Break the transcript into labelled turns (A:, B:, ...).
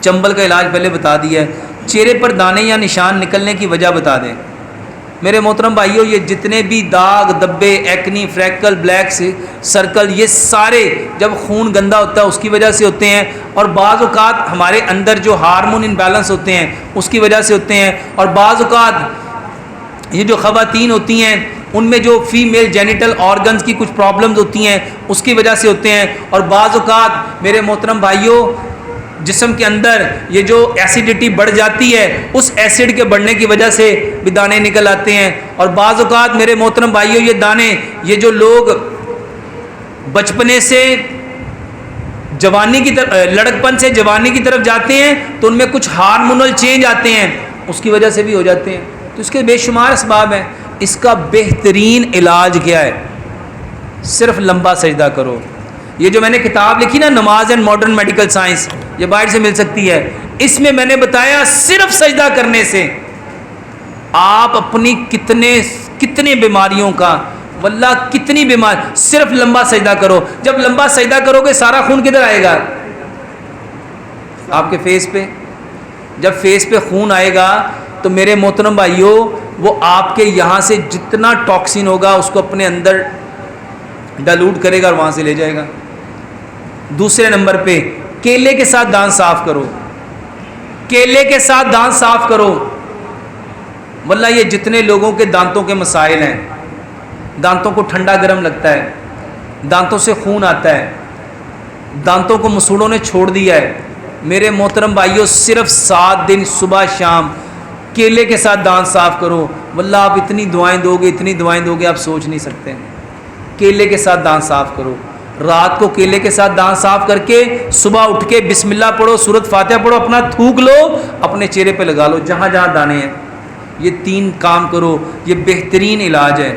A: چنبل کا علاج پہلے بتا دیا ہے. چہرے پر دانے یا نشان نکلنے کی وجہ بتا دیں. میرے محترم بھائیو، یہ جتنے بھی داغ دبے، ایکنی، فریکل، بلیک سرکل، یہ سارے جب خون گندا ہوتا ہے اس کی وجہ سے ہوتے ہیں، اور بعض اوقات ہمارے اندر جو ہارمون امبیلنس ہوتے ہیں اس کی وجہ سے ہوتے ہیں، اور بعض اوقات یہ جو خواتین ہوتی ہیں ان میں جو فیمیل جینیٹل آرگنز کی کچھ پرابلمز ہوتی ہیں اس کی وجہ سے ہوتے ہیں، اور بعض اوقات میرے محترم بھائیو جسم کے اندر یہ جو ایسیڈیٹی بڑھ جاتی ہے اس ایسڈ کے بڑھنے کی وجہ سے بھی دانے نکل آتے ہیں. اور بعض اوقات میرے محترم بھائیو یہ دانے، یہ جو لوگ بچپنے سے جوانی کی طرف، لڑکپن سے جوانی کی طرف جاتے ہیں تو ان میں کچھ ہارمونل چینج آتے ہیں، اس کی وجہ سے بھی ہو جاتے ہیں. تو اس کے بے شمار اسباب ہیں. اس کا بہترین علاج کیا ہے؟ صرف لمبا سجدہ کرو. یہ جو میں نے کتاب لکھی نا، نماز اینڈ ماڈرن میڈیکل سائنس، یہ باہر سے مل سکتی ہے. اس میں میں نے بتایا صرف سجدہ کرنے سے آپ اپنی کتنے بیماریوں کا، واللہ کتنی بیمار، صرف لمبا سجدہ کرو. جب لمبا سجدہ کرو گے سارا خون کدھر آئے گا؟ آپ کے فیس پہ. جب فیس پہ خون آئے گا تو میرے محترم بھائیو وہ آپ کے یہاں سے جتنا ٹاکسین ہوگا اس کو اپنے اندر ڈائلوٹ کرے گا اور وہاں سے لے جائے گا. دوسرے نمبر پہ کیلے کے ساتھ دانت صاف کرو. کیلے کے ساتھ دانت صاف کرو. واللہ یہ جتنے لوگوں کے دانتوں کے مسائل ہیں، دانتوں کو ٹھنڈا گرم لگتا ہے، دانتوں سے خون آتا ہے، دانتوں کو مسوڑوں نے چھوڑ دیا ہے، میرے محترم بھائیوں صرف 7 دن صبح شام کیلے کے ساتھ دانت صاف کرو. واللہ آپ اتنی دعائیں دو گے، اتنی دعائیں دو گے آپ سوچ نہیں سکتے. کیلے کے ساتھ دانت صاف کرو. رات کو کیلے کے ساتھ دانت صاف کر کے صبح اٹھ کے بسم اللہ پڑھو، سورۃ فاتحہ پڑھو، اپنا تھوک لو، اپنے چہرے پہ لگا لو جہاں جہاں دانے ہیں. یہ 3 کام کرو، یہ بہترین علاج ہے.